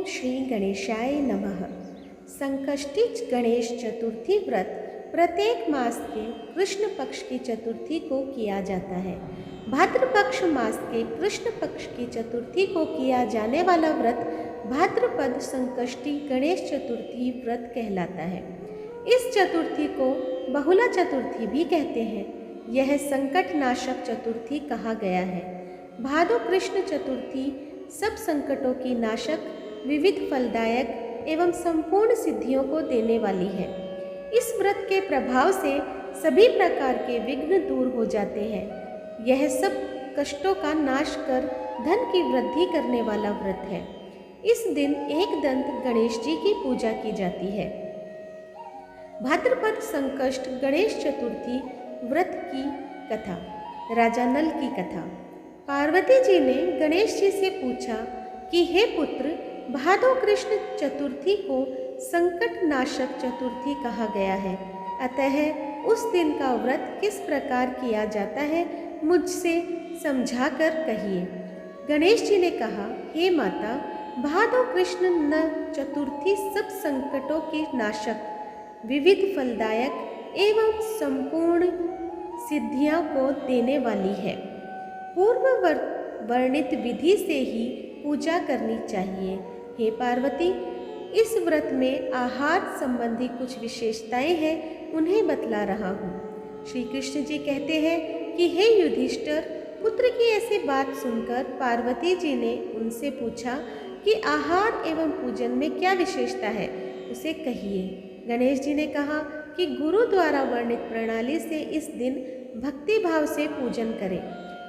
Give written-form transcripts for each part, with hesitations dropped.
श्री गणेशाय नमः। संकष्टी गणेश चतुर्थी व्रत प्रत्येक मास के कृष्ण पक्ष की चतुर्थी को किया जाता है। भाद्र पक्ष मास के कृष्ण पक्ष की चतुर्थी को किया जाने वाला व्रत भाद्रपद संकष्टी गणेश चतुर्थी व्रत कहलाता है। इस चतुर्थी को बहुला चतुर्थी भी कहते हैं। यह संकट नाशक चतुर्थी कहा गया है। भादो कृष्ण चतुर्थी सब संकटों की नाशक, विविध फलदायक एवं संपूर्ण सिद्धियों को देने वाली है। इस व्रत के प्रभाव से सभी प्रकार के विघ्न दूर हो जाते हैं। यह सब कष्टों का नाश कर धन की वृद्धि करने वाला व्रत है। इस दिन एक दंत गणेश जी की पूजा की जाती है। भाद्रपद संकष्ट गणेश चतुर्थी व्रत की कथा। राजा नल की कथा। पार्वती जी ने गणेश जी से पूछा कि हे पुत्र, भादो कृष्ण चतुर्थी को संकट नाशक चतुर्थी कहा गया है, अतः उस दिन का व्रत किस प्रकार किया जाता है, मुझसे समझा कर कहिए। गणेश जी ने कहा, हे माता, भादो कृष्ण न चतुर्थी सब संकटों के नाशक, विविध फलदायक एवं संपूर्ण सिद्धियां को देने वाली है। पूर्व वर्णित विधि से ही पूजा करनी चाहिए। हे पार्वती, इस व्रत में आहार संबंधी कुछ विशेषताएं हैं, उन्हें बतला रहा हूँ। श्री कृष्ण जी कहते हैं कि हे युधिष्ठिर, पुत्र की ऐसी बात सुनकर पार्वती जी ने उनसे पूछा कि आहार एवं पूजन में क्या विशेषता है, उसे कहिए। गणेश जी ने कहा कि गुरु द्वारा वर्णित प्रणाली से इस दिन भक्ति भाव से पूजन करें।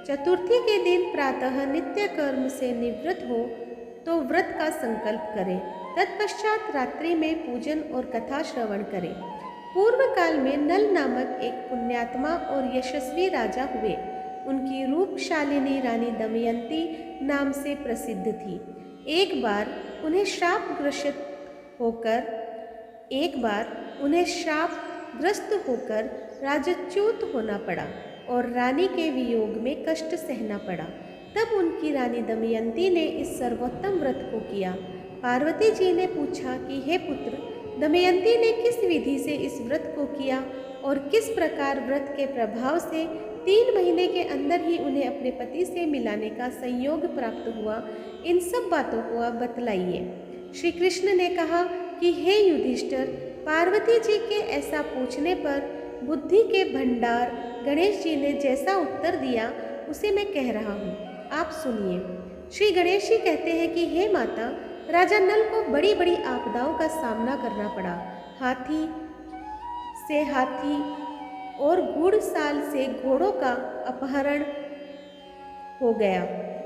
चतुर्थी के दिन प्रातः नित्य कर्म से निवृत्त हो तो व्रत का संकल्प करें। तत्पश्चात रात्रि में पूजन और कथा श्रवण करें। पूर्व काल में नल नामक एक पुण्यात्मा और यशस्वी राजा हुए। उनकी रूपशालिनी रानी दमयंती नाम से प्रसिद्ध थी। एक बार उन्हें शापग्रस्त होकर राजच्युत होना पड़ा और रानी के वियोग में कष्ट सहना पड़ा। तब उनकी रानी दमयंती ने इस सर्वोत्तम व्रत को किया। पार्वती जी ने पूछा कि हे पुत्र, दमयंती ने किस विधि से इस व्रत को किया और किस प्रकार व्रत के प्रभाव से 3 महीने के अंदर ही उन्हें अपने पति से मिलाने का संयोग प्राप्त हुआ, इन सब बातों को आप बतलाइए। श्री कृष्ण ने कहा कि हे युधिष्ठिर, पार्वती जी के ऐसा पूछने पर बुद्धि के भंडार गणेश जी ने जैसा उत्तर दिया उसे मैं कह रहा हूँ, आप सुनिए। श्री गणेश जी कहते हैं कि हे माता, राजा नल को बड़ी बड़ी आपदाओं का सामना करना पड़ा। हाथी से हाथी और घुड़साल से घोड़ों का अपहरण हो गया।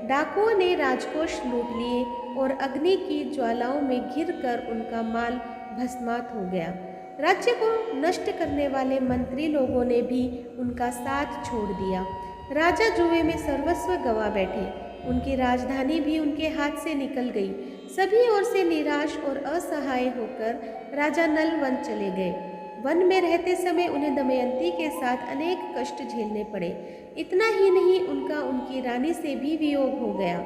डाकुओं ने राजकोष लूट लिए और अग्नि की ज्वालाओं में घिरकर उनका माल भस्मात हो गया। राज्य को नष्ट करने वाले मंत्री लोगों ने भी उनका साथ छोड़ दिया। राजा जुए में सर्वस्व गवा बैठे। उनकी राजधानी भी उनके हाथ से निकल गई। सभी ओर से निराश और असहाय होकर राजा नल वन चले गए। वन में रहते समय उन्हें दमयंती के साथ अनेक कष्ट झेलने पड़े। इतना ही नहीं, उनका उनकी रानी से भी वियोग हो गया।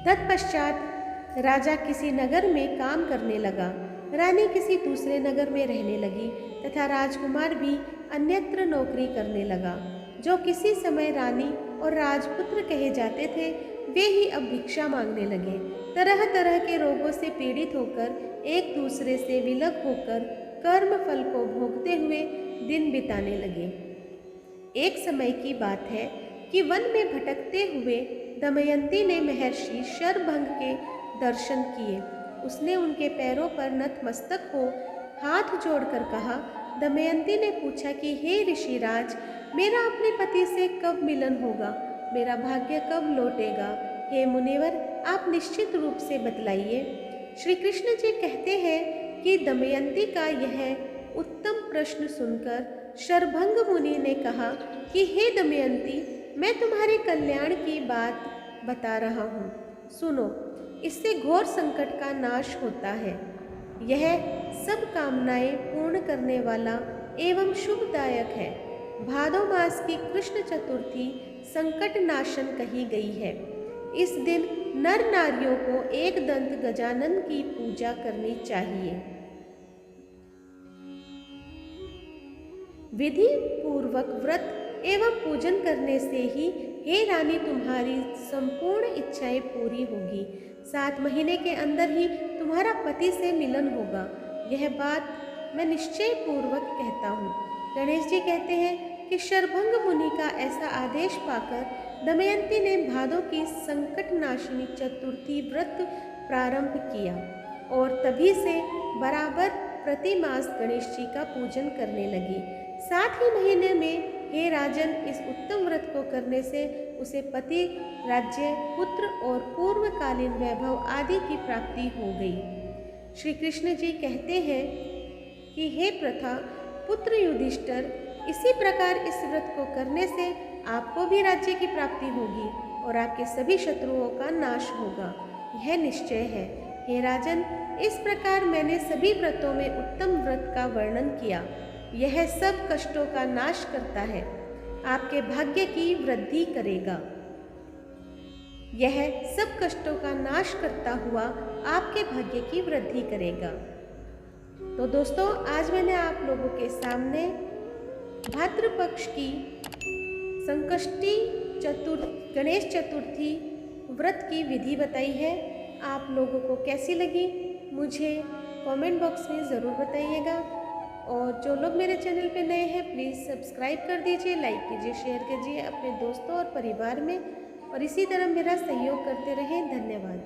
तत्पश्चात राजा किसी नगर में काम करने लगा, रानी किसी दूसरे नगर में रहने लगी तथा राजकुमार भी अन्यत्र नौकरी करने लगा। जो किसी समय रानी और राजपुत्र कहे जाते थे, वे ही अब भिक्षा मांगने लगे। तरह तरह के रोगों से पीड़ित होकर, एक दूसरे से विलग होकर, कर्म फल को भोगते हुए दिन बिताने लगे। एक समय की बात है कि वन में भटकते हुए दमयंती ने महर्षि शरभंग के दर्शन किए। उसने उनके पैरों पर नतमस्तक हो हाथ जोड़कर कहा। दमयंती ने पूछा कि हे ऋषिराज, मेरा अपने पति से कब मिलन होगा, मेरा भाग्य कब लौटेगा? हे मुनिवर, आप निश्चित रूप से बतलाइए। श्री कृष्ण जी कहते हैं कि दमयंती का यह उत्तम प्रश्न सुनकर शरभंग मुनि ने कहा कि हे दमयंती, मैं तुम्हारे कल्याण की बात बता रहा हूँ, सुनो। इससे घोर संकट का नाश होता है। यह सब कामनाएं पूर्ण करने वाला एवं शुभदायक है। भादो मास की कृष्ण चतुर्थी संकट नाशन कही गई है। इस दिन नर नारियों को एक दंत गजानन की पूजा करनी चाहिए। विधि पूर्वक व्रत एवं पूजन करने से ही हे रानी तुम्हारी संपूर्ण इच्छाएं पूरी होगी। 7 महीने के अंदर ही तुम्हारा पति से मिलन होगा। यह बात मैं निश्चय पूर्वक कहता हूँ। गणेश जी कहते हैं कि शरभंग मुनि का ऐसा आदेश पाकर दमयंती ने भादों की संकटनाशिनी चतुर्थी व्रत प्रारंभ किया और तभी से बराबर प्रति मास गणेश जी का पूजन करने लगी। 7 ही महीने में हे राजन, इस उत्तम व्रत को करने से उसे पति, राज्य, पुत्र और पूर्वकालीन वैभव आदि की प्राप्ति हो गई। श्री कृष्ण जी कहते हैं कि हे प्रथा पुत्र युधिष्ठिर, इसी प्रकार इस व्रत को करने से आपको भी राज्य की प्राप्ति होगी और आपके सभी शत्रुओं का नाश होगा, यह निश्चय है। हे राजन, इस प्रकार मैंने सभी व्रतों में उत्तम व्रत का वर्णन किया। यह सब कष्टों का नाश करता है, आपके भाग्य की वृद्धि करेगा। यह सब कष्टों का नाश करता हुआ आपके भाग्य की वृद्धि करेगा। तो दोस्तों, आज मैंने आप लोगों के सामने भाद्र पक्ष की संकष्टी गणेश चतुर्थी व्रत की विधि बताई है। आप लोगों को कैसी लगी मुझे कमेंट बॉक्स में ज़रूर बताइएगा। और जो लोग मेरे चैनल पे नए हैं प्लीज़ सब्सक्राइब कर दीजिए, लाइक कीजिए, शेयर कीजिए अपने दोस्तों और परिवार में, और इसी तरह मेरा सहयोग करते रहें। धन्यवाद।